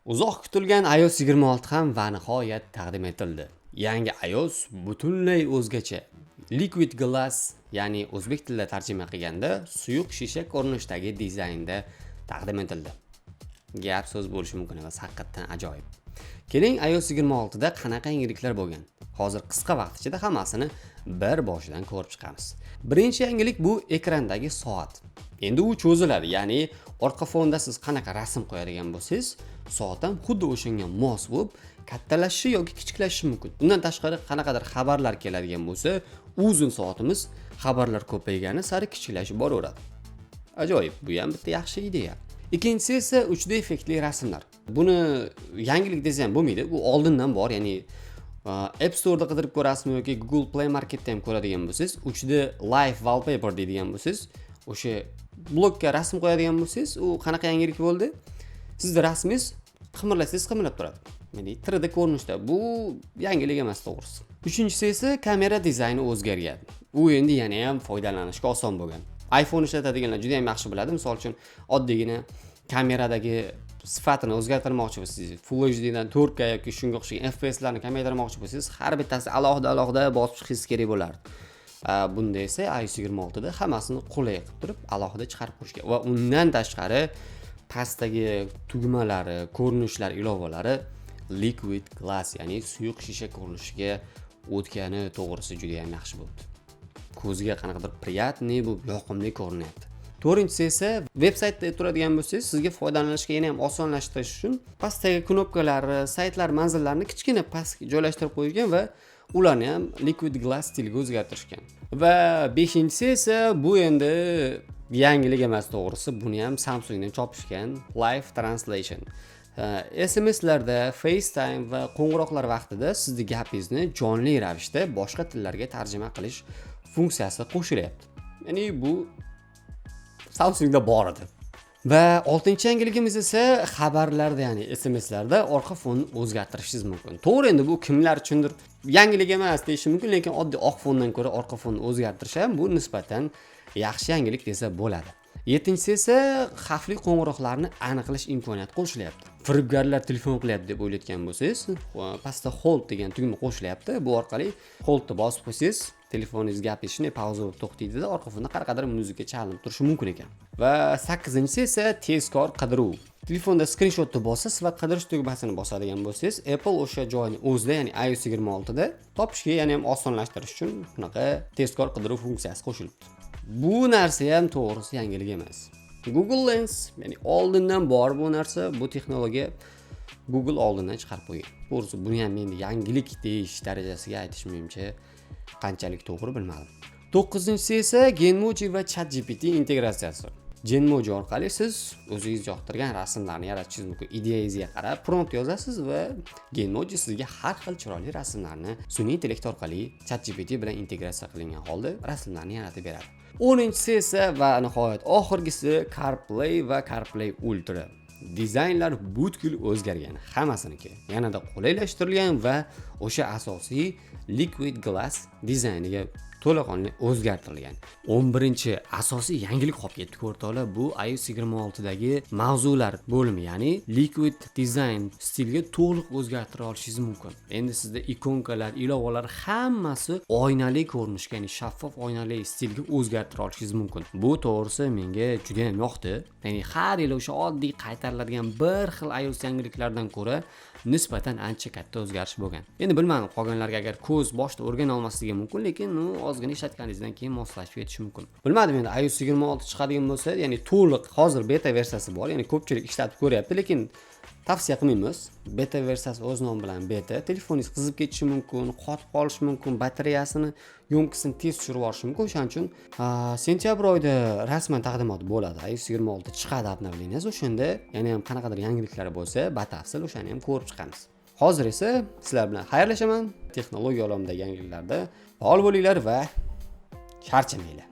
Uzoq kutilgan iOS 26 ham va nihoyat taqdim etildi. Yangi iOS butunlay o'zgacha. Liquid Glass, ya'ni o'zbek tilida tarjima qilganda suyuq shisha ko'rinishdagi dizaynda taqdim etildi. Gap so'z bo'lishi mumkin emas, haqiqatan ajoyib. Keling iOS 26 da qanaqa yangiliklar bo'lgan? Hozir qisqa vaqt ichida hammasini bir boshidan ko'rib chiqamiz. Birinchi yangilik bu ekrandagi soat. Endi u cho'ziladi, ya'ni orqa fonda siz qanaqa rasm qo'yadigan bo'lsangiz, soat ham xuddi o'shanga mos bo'lib kattalashishi yoki kichiklashi mumkin. Undan tashqari qanaqadir xabarlar keladigan bo'lsa, uzun soatimiz xabarlar ko'paygani sari kichiklashib boraveradi. Ajoyib, bu ham bitta yaxshi ideya. Ikkinchisi esa 3D effektli rasmlar. Buni yangilik desam bo'lmaydi, bu oldindan bor, ya'ni App Store'da qidirib ko'rasizmi yoki Google Play Market'da ham ko'radigan bo'lsangiz, 3D Live Wallpaper deydigan bo'lsangiz, o'sha blokka rasm qo'yadigan bo'lsangiz, u qanaqa yangilik bo'ldi? Sizning rasmingiz qimirlasangiz qimirlab turadi. Ya'ni 3D ko'rinishda. Bu yangilik emas to'g'risi. Uchinchisi esa kamera dizayni o'zgargan. U endi yana ham foydalanishga oson bo'lgan. iPhone ishlatadiganlar juda ham yaxshi biladi. Misol uchun oddiygina kameradagi sifatini o'zgartirmoqchi bo'lsangiz, Full HD dan 4K yoki shunga o'xshagan FPS larni kamaytirmoqchi bo'lsangiz, har bittasi alohida bosib chiqishingiz kerak bo'lardi. Bunda esa iOS 26 da hammasini qulay qilib turib, alohida chiqarib qo'yishgan va undan tashqari pastdagi tugmalari, ko'rinishlar ilovalari Liquid Glass, ya'ni suyuq shisha ko'rinishiga o'tgani to'g'risi juda ham yaxshi bo'ldi. Ko'zga qanaqadir приятный bu yoqimli ko'rinyapti. To'rtinchisi esa veb-saytda turadigan bo'lsangiz, sizga foydalanishga yana ham osonlashtirish uchun pastdagi knopkalar, saytlar manzillarini kichkina pastga joylashtirib qo'yilgan va ularni ham Liquid Glass stiliga o'zgartirishgan. Va beshinchisi esa bu endi yangilik emas to'g'risi, buni ham Samsungdan chopishgan Live Translation. SMSlarda, FaceTime va qo'ng'iroqlar vaqtida sizning gapingizni jonli ravishda boshqa tillarga tarjima qilish funksiyasi qo'shilyapti. Ya'ni bu Samsungda bor edi. Va 6-yangiligimiz esa xabarlarda, ya'ni SMSlarda orqa fonni o'zgartirishingiz mumkin. To'g'ri, endi bu kimlar uchundir yangilik emas deyish mumkin, lekin oddiy oq fondan ko'ra orqa fonni o'zgartirish ham bu nisbatan yaxshi yangilik desa bo'ladi. 7-si esa xavfli qo'ng'iroqlarni aniqlash imkoniyati qo'shilyapti. Firibgarlar telefon qilyapti deb o'ylayotgan bo'lsangiz, pastda hold degan tugma qo'shilyapti. Bu orqali holdni bosib qo'ysangiz, telefoningiz gapirishni pauza bo'lib to'xtaydi va orqa fonda qanaqadir muzika chalinib turishi mumkin ekan. Va 8-si esa tezkor qidiruv. Telefonda skrinshotni bosasiz va qidirish tugmasini bosadigan bo'lsangiz, Apple o'sha joyni o'zida, ya'ni iOS 26 da topishga yana ham osonlashtirish uchun bunaqa tezkor qidiruv funksiyasi qo'shilibdi. Bu narsa ham to'g'risi yangilik emas. Google Lens, ya'ni oldindan bor bu narsa, bu texnologiya Google oldindan chiqarib qo'ygan. To'g'risi buni ham endi yangilik deyish darajasiga aytish menimcha qanchalik to'g'ri bilmadim. 9-si esa Genmoji va ChatGPT integratsiyasi. Genmoji orqali siz o'zingiz yoqtirgan rasmlarni yaratishingiz mumkin. Ideyangizga qarab prompt yozasiz va Genmoji sizga har xil chiroyli rasmlarni sun'iy intellekt orqali ChatGPT bilan integratsiya qilingan holda rasmlarni yaratib beradi. 10-si esa va nihoyat oxirgisi CarPlay va CarPlay Ultra. Dizaynlar butkul o'zgargan, hammasiniki yanada qulaylashtirilgan va o'sha asosiy Liquid Glass dizayniga to'laqonli o'zgartirilgan. 11-asosiy yangilik qolib ketdi o'rtoqlar, bu iOS 26 dagi mavzular bo'limi, ya'ni Liquid Design stiliga to'liq o'zgartira olishingiz mumkin. Endi sizda ikonkalar, ilovalar hammasi oynali ko'rinishga, ya'ni shaffof oynali stilga o'zgartira olishingiz mumkin. Bu to'g'risi menga juda ham yoqdi. Ya'ni har yil o'sha oddiy qaytariladigan bir xil iOS yangiliklardan ko'ra nisbatan ancha katta o'zgarish bo'lgan. Endi bilmadim, qolganlarga agar ko'z boshda o'rgana olmasligi mumkin, lekin ozgina ishlatganingizdan keyin moslashib ketishi mumkin. Bilmadim, endi iOS 26 chiqadigan bo'lsa, ya'ni to'liq hozir beta versiyasi bor, ya'ni ko'pchilik ishlatib ko'ryapti, lekin tavsiya qilmaymiz. Beta versiyasi o'z nomi bilan beta, telefoningiz qizib ketishi mumkin, qotib qolishi mumkin, batareyasini yo'nqisini tez tushirib yuborishi mumkin. O'shaning uchun sentyabr oyida rasman taqdimot bo'ladi. iOS 26 chiqadi обновлениесі. O'shanda yana ham qanaqadir yangiliklar bo'lsa, batafsil o'shani ham ko'rib chiqamiz. Hozir esa sizlar bilan xayrlashaman. Texnologiya olamidagi yangiliklarda faol bo'linglar va charchamanglar.